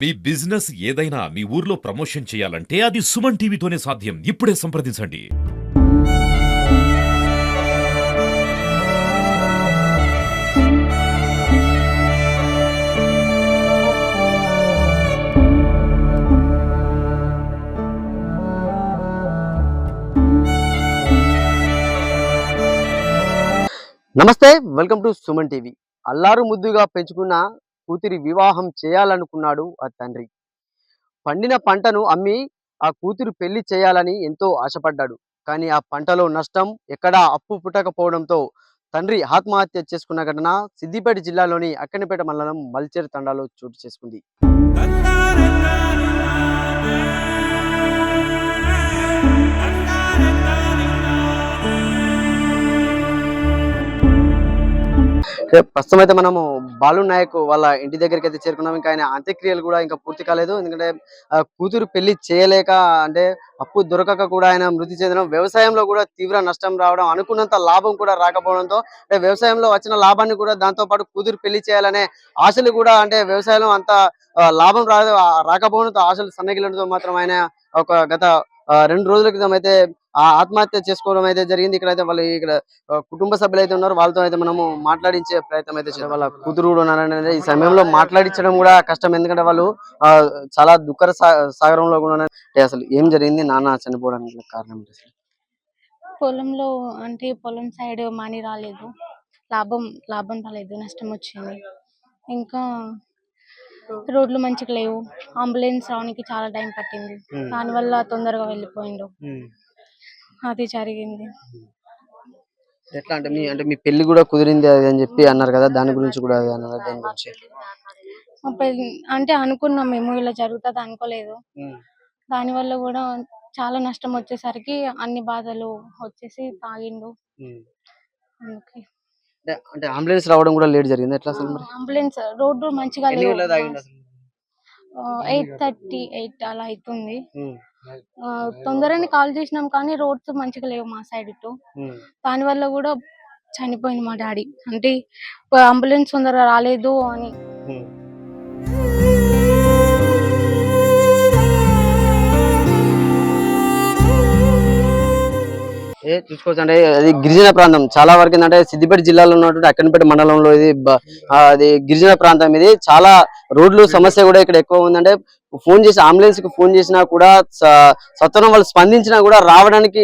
మీ business ఏదైనా మీ ఊర్లో promotion చేయాలంటే అది సుమన్ టీవీతోనే సాధ్యం. ఇప్పుడే సంప్రదించండి. నమస్తే, వెల్కమ్ టు సుమన్ టీవీ. అల్లారు ముద్దుగా పెంచుకున్న కూతురి వివాహం చేయాలనుకున్నాడు ఆ తండ్రి. పండిన పంటను అమ్మి ఆ కూతురు పెళ్లి చేయాలని ఎంతో ఆశపడ్డాడు. కానీ ఆ పంటలో నష్టం, ఎక్కడా అప్పు పుట్టకపోవడంతో తండ్రి ఆత్మహత్య చేసుకున్న ఘటన సిద్దిపేట జిల్లాలోని అక్కనిపేట మండలం మల్చేరు తండాలో చోటు చేసుకుంది. ప్రస్తుతం అయితే మనము బాలు నాయక్ వాళ్ళ ఇంటి దగ్గరికి అయితే చేరుకున్నాం. ఇంకా ఆయన అంత్యక్రియలు కూడా ఇంకా పూర్తి కాలేదు. ఎందుకంటే కూతురు పెళ్లి చేయలేక, అంటే అప్పు దొరకక కూడా ఆయన మృతి చెందడం, వ్యవసాయంలో కూడా తీవ్ర నష్టం రావడం, అనుకున్నంత లాభం కూడా రాకపోవడంతో, అంటే వ్యవసాయంలో వచ్చిన లాభాన్ని కూడా దాంతో పాటు కూతురు పెళ్లి చేయాలనే ఆశలు కూడా, అంటే వ్యవసాయంలో అంత లాభం రాకపోవడంతో ఆశలు సన్నగిలడంతో మాత్రం ఆయన ఒక గత 2 రోజుల క్రితం అయితే ఆత్మహత్య చేసుకోవడం అయితే జరిగింది. ఇక్కడైతే వాళ్ళు ఇక్కడ కుటుంబ సభ్యులు అయితే ఉన్నారు. వాళ్ళతో అయితే మనము మాట్లాడించే ప్రయత్నం అయితే చేద్దాం. వాళ్ళ కూతురు కూడా ఉన్నారని ఈ సమయంలో మాట్లాడించడం కూడా కష్టం. ఎందుకంటే వాళ్ళు చాలా దుఃఖ సాగరంలో కూడా ఉన్నారు. అసలు ఏం జరిగింది, నాన్న చనిపోవడానికి కారణం ఏంటి? పొలంలో అంటే పొలం సైడ్ మనీ రాలేదు, లాభం లాభం రాలేదు, నష్టం వచ్చింది. ఇంకా రోడ్లు మంచిగా లేవు, అంబులెన్స్ రావడానికి చాలా టైం పట్టింది. దానివల్ల తొందరగా వెళ్ళిపోయిండు. అది జరిగింది. ఎట్లా అంటే మీ పెళ్లి కూడా కుదిరింది అది అని చెప్పి అన్నారు కదా, దాని గురించి కూడా అది అన్నారు. దాని గురించి మా పెళ్లి అంటే అనుకున్నాం మేము, ఇలా జరుగుతుంది అనుకోలేదు. దానివల్ల కూడా చాలా నష్టం వచ్చేసరికి అన్ని బాధలు వచ్చేసి తాగిండు. అందుకే అంటే అంబులెన్స్ రావడం కూడా లేట్ జరిగింది. ఎట్లా అసలు మరి అంబులెన్స్ రోడ్డు మంచిగా లేవు. 8:38 అలా అవుతుంది. తొందరని కాల్ చేసినాం కానీ రోడ్స్ మంచిగా లేవు మా సైడ్ ఇటు. దాని వల్ల కూడా చనిపోయింది మా డాడీ. అంటే అంబులెన్స్ తొందరగా రాలేదు అని. చూసుకోవచ్చు. అంటే అది గిరిజన ప్రాంతం చాలా వరకు ఏంటంటే సిద్దిపేట జిల్లాలో ఉన్నటువంటి అక్కనిపేట మండలంలో ఇది అది గిరిజన ప్రాంతం. ఇది చాలా రోడ్లు సమస్య కూడా ఇక్కడ ఎక్కువ ఉందంటే ఫోన్ చేసి అంబులెన్స్ కి ఫోన్ చేసినా కూడా సత్వరం వాళ్ళు స్పందించినా కూడా రావడానికి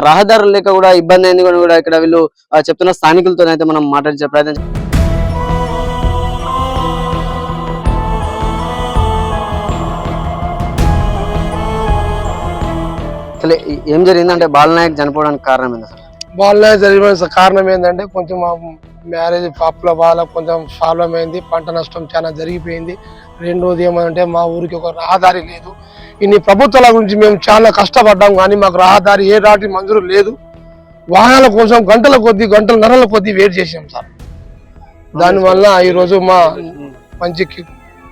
రహదారులు లేక కూడా ఇబ్బంది అయింది కూడా ఇక్కడ వీళ్ళు చెప్తున్న స్థానికులతో అయితే మనం మాట్లాడించే ప్రయత్నం. అసలు ఏం జరిగిందంటే బాలనాయక్ చనిపోవడానికి కారణం ఏంటి? అసలు బాలనాయక్ చనిపోయిన కారణం ఏంటంటే కొంచెం మ్యారేజ్ పాపల వాళ్ళ కొంచెం ప్రాబ్లం అయింది, పంట నష్టం చాలా జరిగిపోయింది. రెండోది ఏమంటే మా ఊరికి ఒక రహదారి లేదు. ఇన్ని ప్రభుత్వాల గురించి మేము చాలా కష్టపడ్డాం కానీ మాకు రహదారి ఏ రాటి మంజూరు లేదు. వాహనాల కోసం గంటలన్నర కొద్ది వెయిట్ చేసాం సార్. దానివల్ల ఈరోజు మా మంచి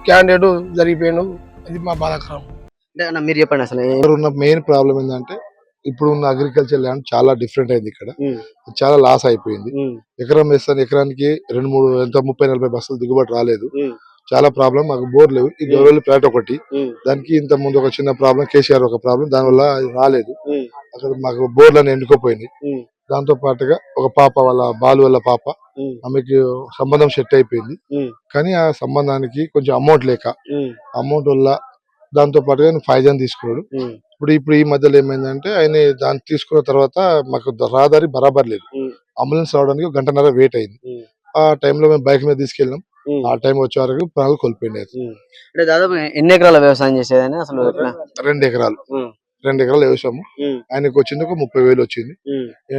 క్యాండిడేట్ జరిగిపోయాడు. అది మా బాధాకరం. మీరు చెప్పండి, అసలు ఉన్న మెయిన్ ప్రాబ్లం ఏంటంటే ఇప్పుడు ఉన్న అగ్రికల్చర్ ల్యాండ్ చాలా డిఫరెంట్ అయింది. ఇక్కడ చాలా లాస్ అయిపోయింది. ఎకరం వేస్తాను, ఎకరానికి 30-40 బస్సులు దిగుబడి రాలేదు. చాలా ప్రాబ్లం. మాకు బోర్ లేవు. ఈ గవర్నమెంట్ ప్లాట్ ఒకటి, దానికి ఇంత ముందు ఒక చిన్న ప్రాబ్లం, కేసీఆర్ ఒక ప్రాబ్లం, దానివల్ల రాలేదు. అక్కడ మాకు బోర్లను ఎండుకోపోయినాయి. దాంతో పాటుగా ఒక పాప, వాళ్ళ బాలు వాళ్ళ పాప, ఆమెకి సంబంధం సెట్ అయిపోయింది. కానీ ఆ సంబంధానికి కొంచెం అమౌంట్ లేక, అమౌంట్ వల్ల దాంతో పాటుగా ఆయన 5 తీసుకున్నాడు. ఇప్పుడు ఈ మధ్యలో ఏమైందంటే ఆయన దాన్ని తీసుకున్న తర్వాత మాకు రహదారి బరాబర్ లేదు. అంబులెన్స్ రావడానికి 1 గంటన్నర వెయిట్ అయింది. ఆ టైంలో మేము బైక్ మీద తీసుకెళ్ళాం. ఆ టైం వచ్చే వరకు ప్రాణాలు కోల్పోయింది. అంటే దాదాపు ఎన్ని ఎకరాల వ్యవసాయం చేసేదని? అసలు 2 ఎకరాలు 2 ఎకరాలు వేసాము. ఆయనకు వచ్చింది ఒక 30,000 వచ్చింది.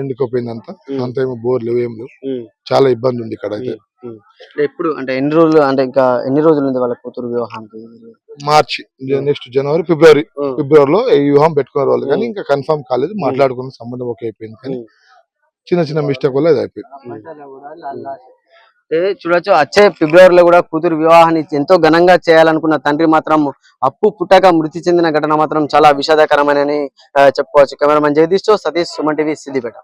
ఎండుకోపోయింది అంతా. అంతేమో బోర్ లేవు, ఏం లేవు. చాలా ఇబ్బంది ఉంది ఇక్కడ అయితే. ఎప్పుడు అంటే ఎన్ని రోజులు, అంటే ఇంకా ఎన్ని రోజులు ఉంది వాళ్ళ కూతురు వివాహానికి? మార్చి, నెక్స్ట్ జనవరి, ఫిబ్రవరిలో ఈ వివాహం పెట్టుకున్నారు వాళ్ళు. కానీ ఇంకా కన్ఫర్మ్ కాలేదు. మాట్లాడుకున్న సంబంధం ఓకే అయిపోయింది. కానీ చిన్న మిస్టేక్ వల్ల ఇది అయిపోయింది. చూడొచ్చు, వచ్చే ఫిబ్రవరిలో కూడా కూతురు వివాహాన్ని ఎంతో ఘనంగా చేయాలనుకున్న తండ్రి మాత్రం అప్పు పుట్టక మృతి చెందిన ఘటన మాత్రం చాలా విషాదకరమని చెప్పుకోవచ్చు. కెమెరామెన్ జగదీష్ తో సతీష్, సుమన్ టీవీ, సిద్దిపేట.